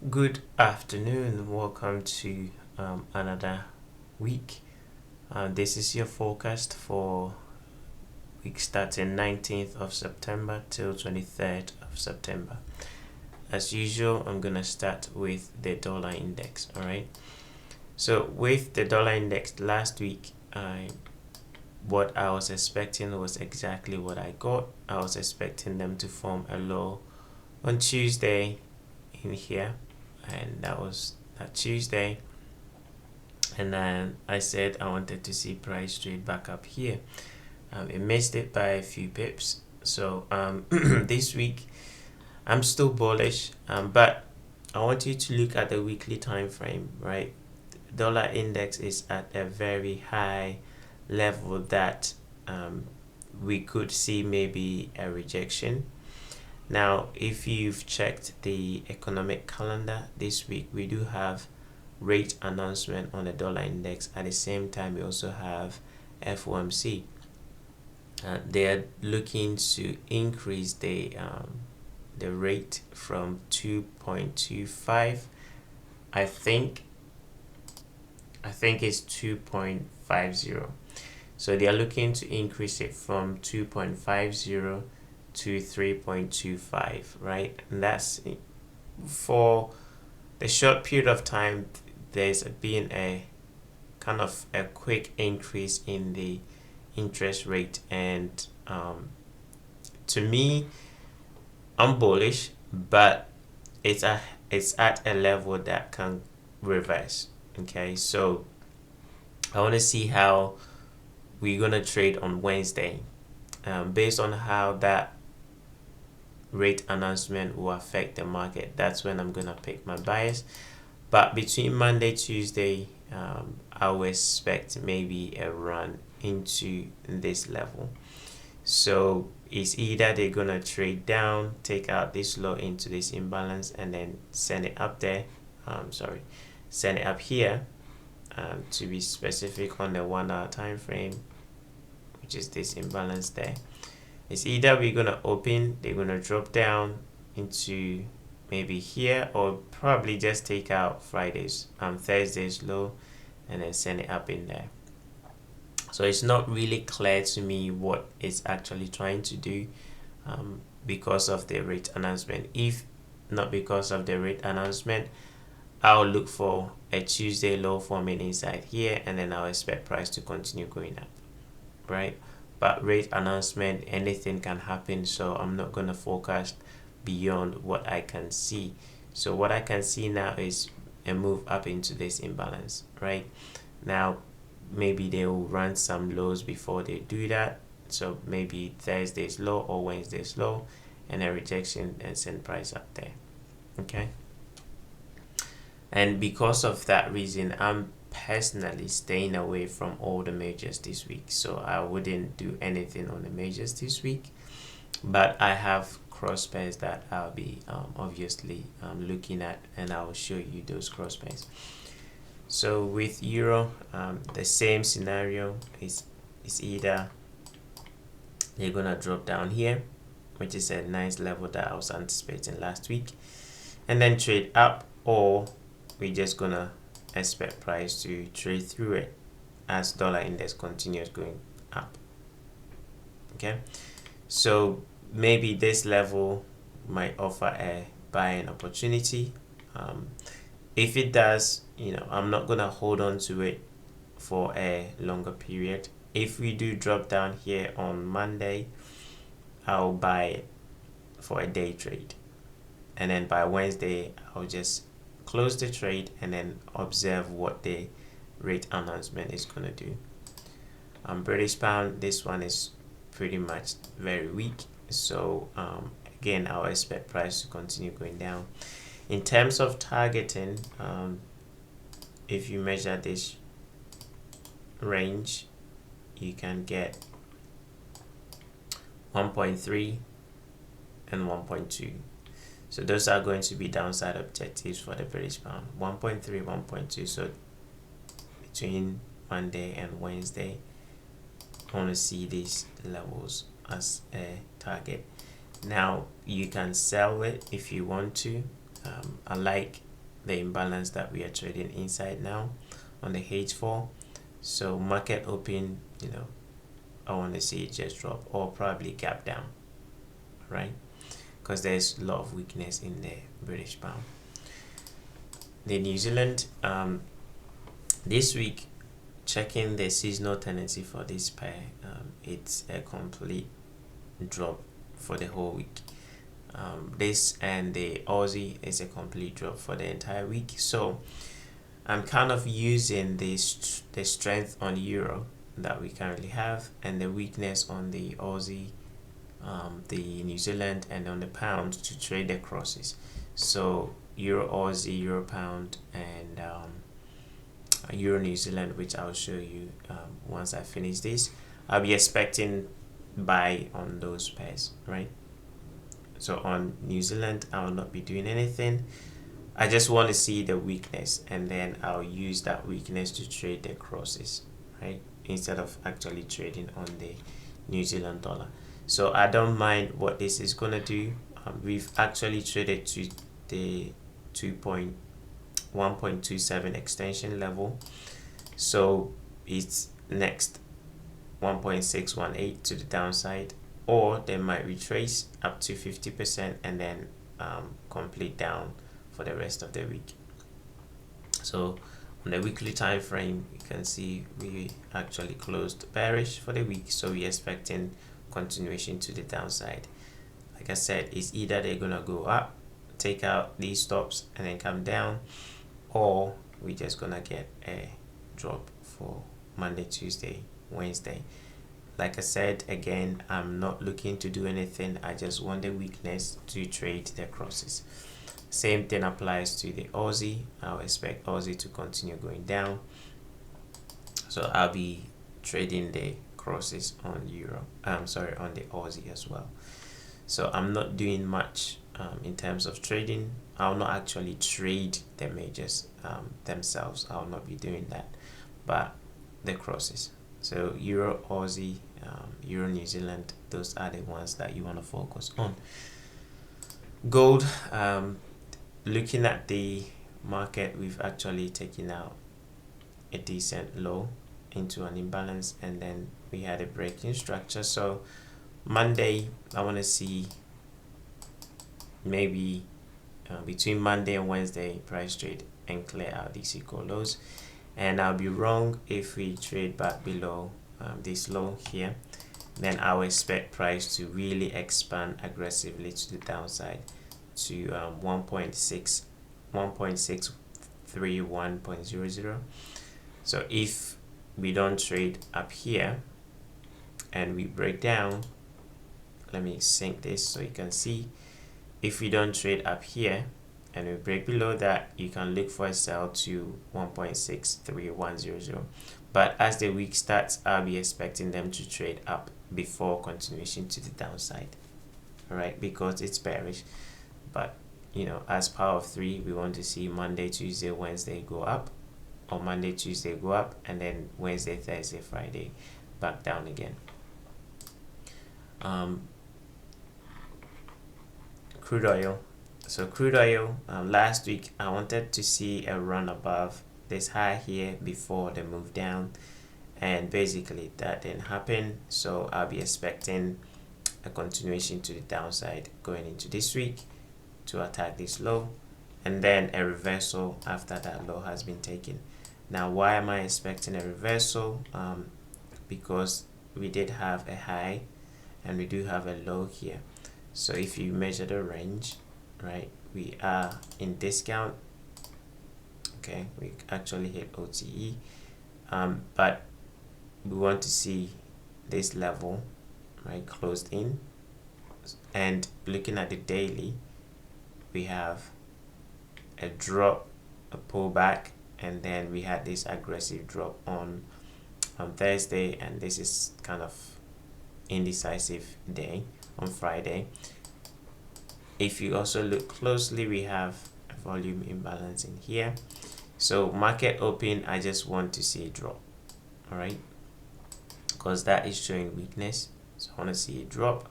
Good afternoon. Welcome to another week. This is your forecast for week starting 19th of September till 23rd of September. As usual, I'm going to start with the dollar index. All right. So, with the dollar index last week, what I was expecting was exactly what I got. I was expecting them to form a low on Tuesday in here, and that was that Tuesday. And then I said I wanted to see price trade back up here. It missed it by a few pips. So this week I'm still bullish, but I want you to look at the weekly time frame, right? Dollar index is at a very high level that we could see maybe a rejection. Now, if you've checked the economic calendar this week, we do have rate announcement on the dollar index. At the same time, we also have FOMC. They are looking to increase the rate from 2.25. I think it's 2.50. So they are looking to increase it from 2.50 to 3.25, right? And that's for the short period of time. There's been a kind of a quick increase in the interest rate, and to me, I'm bullish, but it's at a level that can reverse. Okay, so I want to see how we're gonna trade on Wednesday, based on how that rate announcement will affect the market. That's when I'm gonna pick my bias. But between Monday, Tuesday, I will expect maybe a run into this level. So it's either they're gonna trade down, take out this low into this imbalance, and then send it up there. Send it up here. To be specific on the 1 hour time frame, which is this imbalance there. It's either we're gonna open, they're gonna drop down into maybe here, or probably just take out Thursday's low, and then send it up in there. So it's not really clear to me what it's actually trying to do, because of the rate announcement. If not because of the rate announcement, I'll look for a Tuesday low forming inside here, and then I'll expect price to continue going up, right? But rate announcement, anything can happen, so I'm not gonna forecast beyond what I can see. So what I can see now is a move up into this imbalance, right? Now, maybe they will run some lows before they do that. So maybe Thursday's low or Wednesday's low, and a rejection, and send price up there. Okay. And because of that reason, I'm personally staying away from all the majors this week. So I wouldn't do anything on the majors this week. But I have cross pairs that I'll be obviously looking at, and I'll show you those cross pairs. So with euro, the same scenario is either they're gonna drop down here, which is a nice level that I was anticipating last week, and then trade up, or we're just gonna expect price to trade through it as dollar index continues going up. Okay, so maybe this level might offer a buying opportunity. If it does, I'm not gonna hold on to it for a longer period. If we do drop down here on Monday, I'll buy it for a day trade, and then by Wednesday I'll just close the trade and then observe what the rate announcement is gonna do. British pound, this one is pretty much very weak, so again, I'll expect price to continue going down. In terms of targeting, if you measure this range, you can get 1.3 and 1.2. So those are going to be downside objectives for the British pound. 1.3, 1.2. So between Monday and Wednesday, I want to see these levels as a target. Now you can sell it if you want to. I like the imbalance that we are trading inside now on the H4. So market open, I want to see it just drop or probably gap down, right? Because there's a lot of weakness in the British pound. The New Zealand, this week, checking the seasonal tendency for this pair, it's a complete drop for the whole week. This and the Aussie is a complete drop for the entire week. So I'm kind of using the strength on Euro that we currently have and the weakness on the Aussie, the New Zealand, and on the pound to trade the crosses. So Euro Aussie, Euro pound, and Euro New Zealand, which I'll show you once I finish this. I'll be expecting buy on those pairs, right? So on New Zealand, I will not be doing anything. I just want to see the weakness, and then I'll use that weakness to trade the crosses, right? Instead of actually trading on the New Zealand dollar. So I don't mind what this is gonna do. We've actually traded to the 1.27 extension level. So it's next 1.618 to the downside, or they might retrace up to 50% and then complete down for the rest of the week. So on the weekly time frame, you can see we actually closed bearish for the week, so we're expecting continuation to the downside. Like I said, it's either they're gonna go up, take out these stops, and then come down, or we're just gonna get a drop for Monday, Tuesday, Wednesday. Like I said, again, I'm not looking to do anything. I just want the weakness to trade the crosses. Same thing applies to the Aussie. I'll expect Aussie to continue going down. So I'll be trading the crosses on Euro. On the Aussie as well. So I'm not doing much in terms of trading. I'll not actually trade the majors themselves. I'll not be doing that, but the crosses. So Euro, Aussie, Euro, New Zealand, those are the ones that you want to focus on. Gold, looking at the market, we've actually taken out a decent low into an imbalance, and then we had a breaking structure. So Monday, I want to see maybe between Monday and Wednesday price trade and clear out these equal lows. And I'll be wrong if we trade back below this low here. Then I will expect price to really expand aggressively to the downside to 1.631.00. So if we don't trade up here and we break down, let me sync this so you can see. If we don't trade up here and we break below that, you can look for a sell to 1.63100. But as the week starts, I'll be expecting them to trade up before continuation to the downside, all right, because it's bearish. But as power of three, we want to see Monday, Tuesday, Wednesday go up, or Monday, Tuesday go up, and then Wednesday, Thursday, Friday back down again. Crude oil. So crude oil, last week I wanted to see a run above this high here before the move down, and basically that didn't happen. So I'll be expecting a continuation to the downside going into this week to attack this low, and then a reversal after that low has been taken. Now, why am I expecting a reversal? Because we did have a high and we do have a low here. So if you measure the range, right, we are in discount. Okay, we actually hit OTE, but we want to see this level, right, closed in. And looking at the daily, we have a drop, a pullback, and then we had this aggressive drop on Thursday, and this is kind of indecisive day on Friday. If you also look closely, we have a volume imbalance in here. So market open, I just want to see a drop, all right, because that is showing weakness. So I want to see a drop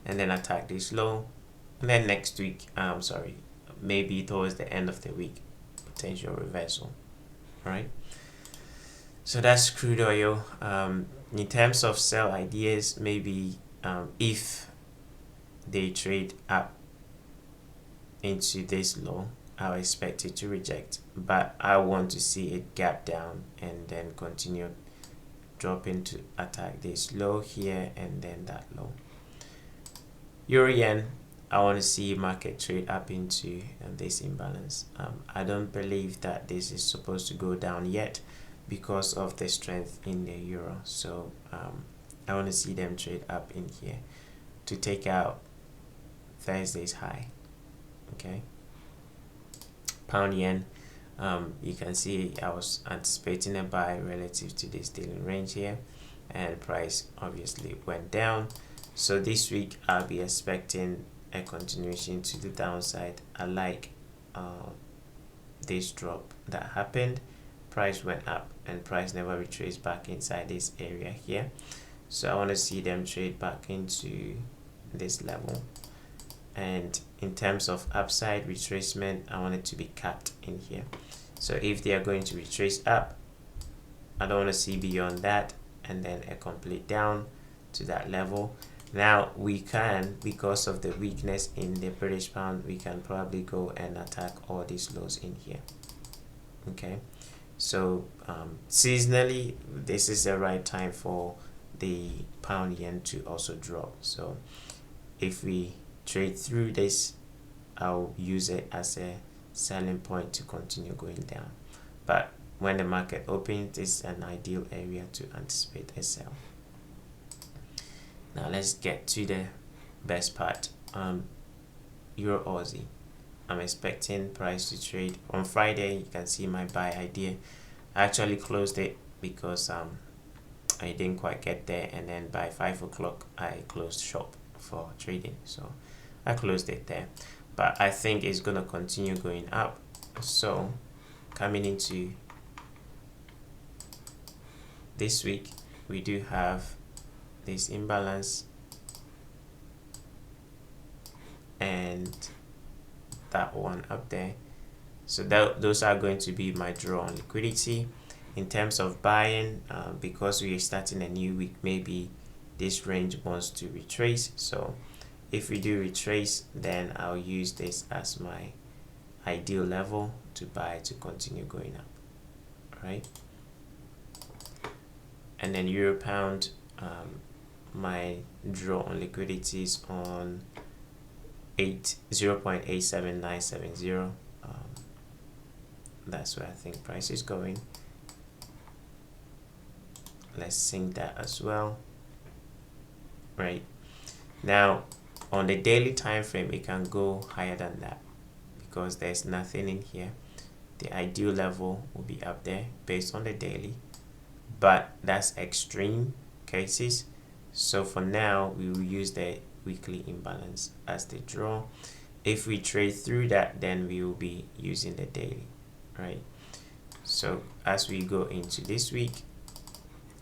and then attack this low, and then next week, maybe towards the end of the week, potential reversal. All right, so that's crude oil. In terms of sell ideas, maybe if they trade up into this low, I'll expect it to reject, but I want to see it gap down and then continue dropping to attack this low here and then that low. Euro yen, I want to see market trade up into this imbalance. I don't believe that this is supposed to go down yet because of the strength in the euro. So I want to see them trade up in here to take out Thursday's high. Okay. Pound yen, you can see I was anticipating a buy relative to this dealing range here, and price obviously went down. So this week I'll be expecting a continuation to the downside. I like this drop that happened. Price went up and price never retraced back inside this area here. So I want to see them trade back into this level. And in terms of upside retracement, I want it to be capped in here. So if they are going to retrace up, I don't want to see beyond that and then a complete down to that level. Now we can, because of the weakness in the British pound, we can probably go and attack all these lows in here. Okay, so seasonally this is the right time for the pound yen to also drop. So if we trade through this, I'll use it as a selling point to continue going down. But when the market opens, it's an ideal area to anticipate a sell. Now let's get to the best part. Euro Aussie, I'm expecting price to trade on Friday. You can see my buy idea. I actually closed it because I didn't quite get there, and then by 5 o'clock I closed shop for trading, so I closed it there. But I think it's gonna continue going up. So coming into this week, we do have this imbalance and that one up there. So those are going to be my draw on liquidity. In terms of buying, because we are starting a new week, maybe this range wants to retrace. So if we do retrace, then I'll use this as my ideal level to buy to continue going up. All right, and then euro pound, my draw on liquidity is on 0.87970. That's where I think price is going. Let's sync that as well. Right now on the daily time frame, it can go higher than that because there's nothing in here. The ideal level will be up there based on the daily, but that's extreme cases. So for now, we will use the weekly imbalance as the draw. If we trade through that, then we will be using the daily, right? So as we go into this week,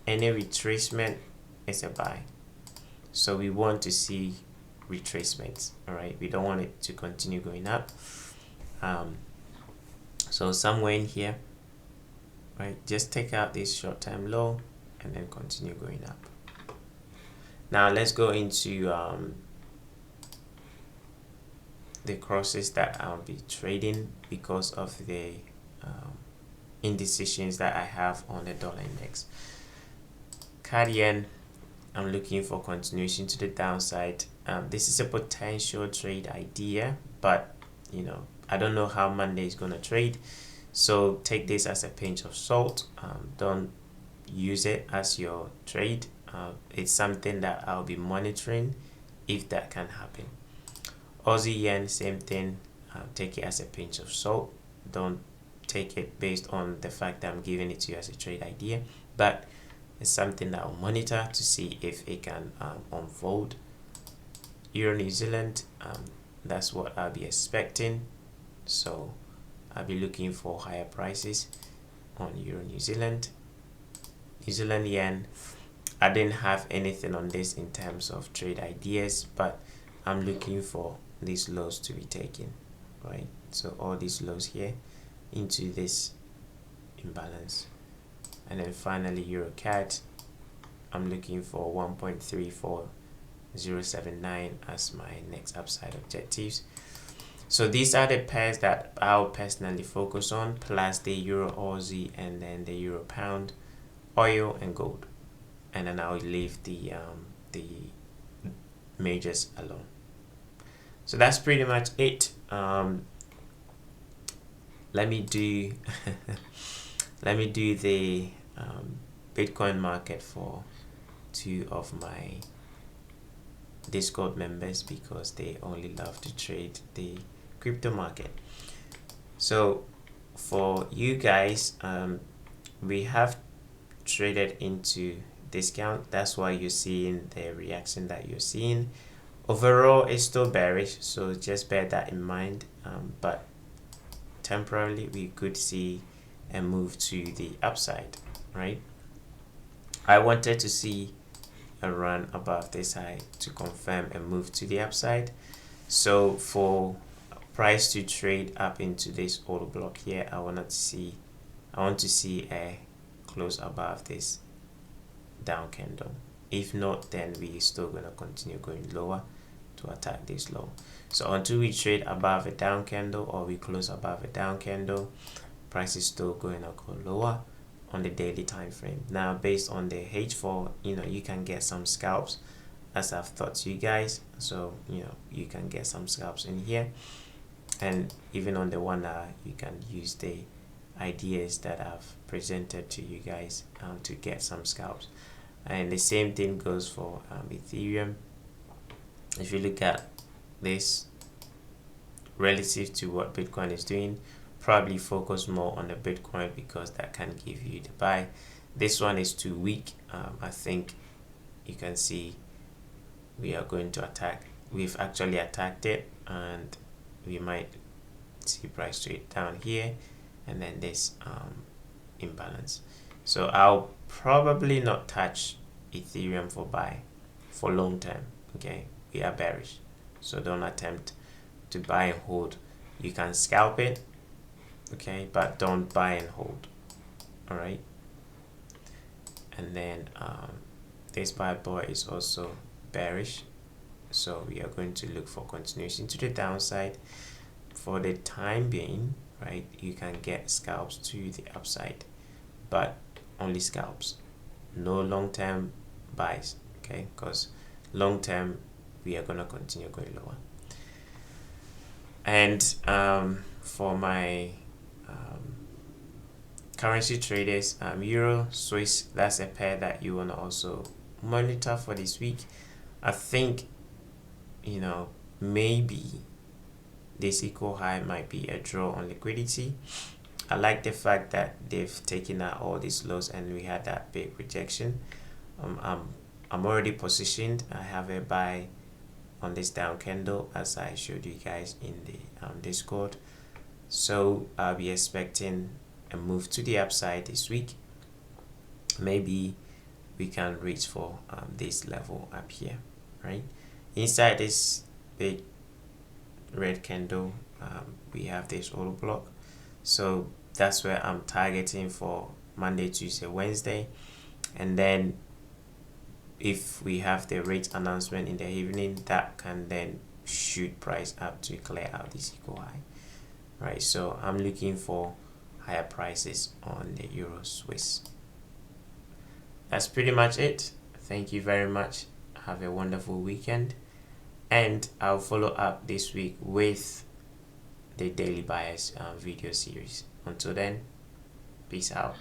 any retracement is a buy. So we want to see retracements, all right? We don't want it to continue going up. So somewhere in here, right, just take out this short-term low and then continue going up. Now let's go into the crosses that I'll be trading because of the indecisions that I have on the dollar index. CAD yen, I'm looking for continuation to the downside. This is a potential trade idea, but you know, I don't know how Monday is gonna trade, so take this as a pinch of salt. Don't use it as your trade. It's something that I'll be monitoring if that can happen. Aussie yen, same thing. Take it as a pinch of salt. Don't take it based on the fact that I'm giving it to you as a trade idea, but it's something that I'll monitor to see if it can unfold. Euro New Zealand, that's what I'll be expecting. So I'll be looking for higher prices on Euro New Zealand. New Zealand yen, I didn't have anything on this in terms of trade ideas, but I'm looking for these lows to be taken, right? So all these lows here, into this imbalance. And then finally EuroCAD, I'm looking for 1.34079 as my next upside objectives. So these are the pairs that I'll personally focus on, plus the Euro Aussie and then the Euro Pound, oil and gold. And then I'll leave the majors alone. So that's pretty much it. Let me do let me do the Bitcoin market for 2 of my Discord members, because they only love to trade the crypto market. So for you guys, we have traded into discount. That's why you're seeing the reaction that you're seeing. Overall, it's still bearish, so just bear that in mind. But temporarily, we could see a move to the upside, right? I wanted to see a run above this high to confirm a move to the upside. So for price to trade up into this order block here, I want to see a close above this down candle. If not, then we still gonna continue going lower to attack this low. So until we trade above a down candle or we close above a down candle, price is still going to go lower on the daily time frame. Now based on the H4, you can get some scalps, as I've taught you guys. So you can get some scalps in here, and even on the 1 hour you can use the ideas that I've presented to you guys to get some scalps. And the same thing goes for Ethereum. If you look at this relative to what Bitcoin is doing, probably focus more on the Bitcoin, because that can give you the buy. This one is too weak. I think you can see we are going to attack. We've actually attacked it, and we might see price trade down here, and then this imbalance. So I'll probably not touch Ethereum for buy for long term. Okay, we are bearish, so don't attempt to buy and hold. You can scalp it, okay, but don't buy and hold. All right. And then this buy boy is also bearish, so we are going to look for continuation to the downside for the time being, right? You can get scalps to the upside, but only scalps, no long-term buys, okay? Because long-term we are going to continue going lower. And for my currency traders, Euro Swiss, that's a pair that you want to also monitor for this week. I think maybe this equal high might be a draw on liquidity. I like the fact that they've taken out all these lows and we had that big rejection. I'm already positioned. I have a buy on this down candle, as I showed you guys in the Discord. So I'll be expecting a move to the upside this week. Maybe we can reach for this level up here, right? Inside this big red candle, we have this order block. So that's where I'm targeting for Monday, Tuesday, Wednesday. And then if we have the rate announcement in the evening, that can then shoot price up to clear out this equal high, right? So I'm looking for higher prices on the Euro Swiss. That's pretty much it. Thank you very much. Have a wonderful weekend, and I'll follow up this week with the daily buyers video series. Until then, peace out.